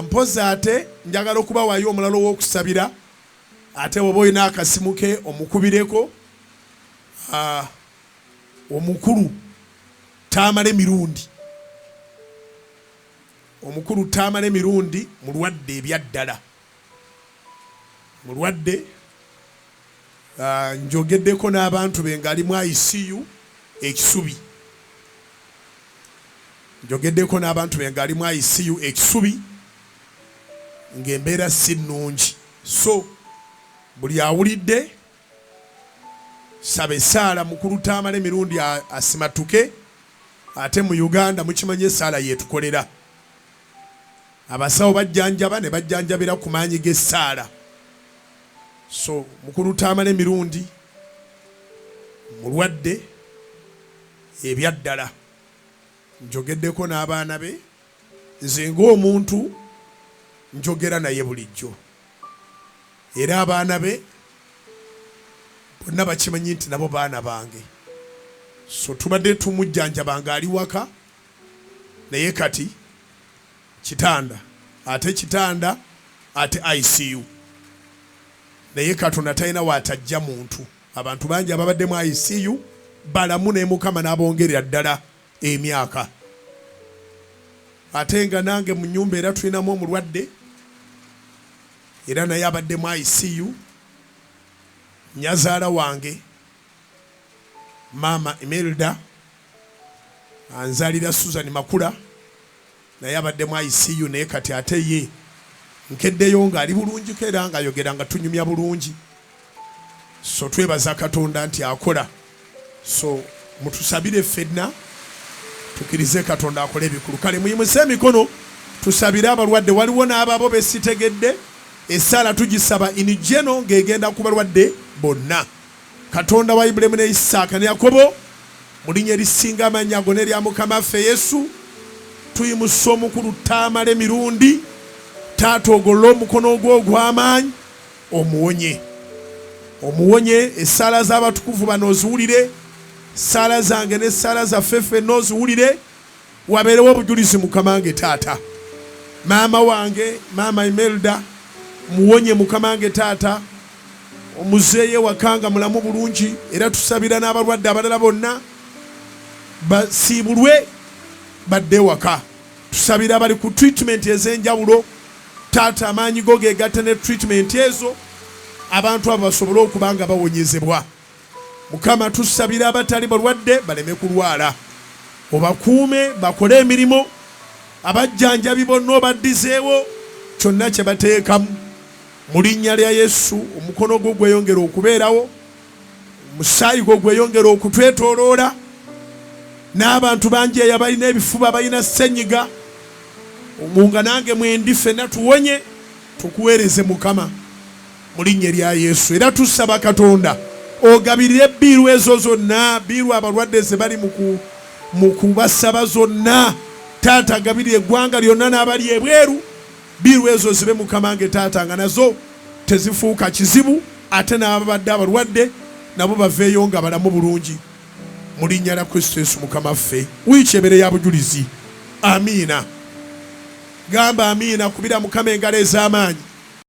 Mpozi ate njagala okubawaayo omulalo w'okusabira ate bw'oba olina akasimu ke omukubireko omukulu Tamale Mirundi. Omukulu Tamale Mirundi mulwadde ebyaddala. Mulwadde njogeddeko n'abantu be ng'ali mu ICU ekisubi. Njogeddeko n'abantu be ng'ali mu ICU ekisubi ng'embeera si nnungi. So buli awulidde saba essaala mukulu Tamale Mirundi asimatuke. Ate mu Uganda mukimanye essaala yetukolera. Abasawo bajjanjaba ne bajjanjabira ku maanyi g'essaala. So mukulu Tamale Mirundi mulwadde ebyaddala. Njogeddeko n'abaana be, nze ng'omuntu njogera naye bulijjo. Era abaana be bonna bakimanyi nti nabo baana bange. So tubadde tumujjanjaba ng'ali waka naye kati kitanda ate ICU. Naye Katonda talina waatajja muntu. Abantu bangi ababadde mu ICU balamu ne Mukama n'abongerera ddala emyaka. Ate nga nange mu nnyumba era tulinamu omulwadde era naye abadde mu ICU. Nyazaala wange maama Imelda anzalira Susan Makula naye abadde mu ICU naye kati ate ye nkeddeyo ng'ali bulungi era ng'ayogera nga tunyumya bulungi. So twebaza Katonda nti akola. So mutusabire ffenna tukirize Katonda akole ebikulu. Kale muyimuse emikono tusabire abalwadde. Waliwo n'ababo besitegedde essaala tugisaba inijeno ng'egenda ku balwadde bonna. Katonda wa Ibulayimu ne Isaaka ne Yakobo mu linnya erisinga amannya ago n'erya Mukama waffe Yesu tuyimusa omukulu Tamale Mirundi. Taata ogolola omukono gwo ogw'amaanyi omuwonye essaala z'abatukuvu bano oziwulire, essaala zange n'essaala zaffe ffenna oziwulire, wabeerewo obujulizi Mukama wange taata. Maama wange maama Imelda muwonye Mukama wange taata, omuzeeye wakanga mulamu bulungi. Era tusabira n'abalwadde abalala bonna basiibulwe badde waka. Tusabira abali ku treatment ez'enjawulo taata amaanyi go geegatte ne treatment ezo abantu abo basobole okuba nga bawonyezebwa. Mukama tusabira abatali balwadde baleme kulwala, obakuume bakole emirimu, abajjanjabi bonna obaddizeewo kyonna kye bateekamu mu linnya lya Yesu. Omukono gwo gweyongera okubeerawo, omusaayi gwo gweyongera okutwetooloola. N'abantu bangi eyo abalina ebifuba balina ssenyiga omunga nange mwendi ffenna tuwonye tukuweereze Mukama mu linnya lya Yesu. Era tusaba Katonda ogabirire ebbiiru ezo zonna, biiru abalwadde ze bali mu kubasaba zonna. Taata agabirire eggwanga lyonna n'abali ebweru, biiru ezo zibe Mukama wange taata nga nazo tezifuuka kizibu, ate n'ababadde abalwadde nabo baveeyo nga balamu bulungi mu linnya lya Kristo Yesu Mukama waffe. Wiiki ebere ya bujulizi. Amiina. Gamba amiina kubira Mukama engalo ez'amaanyi.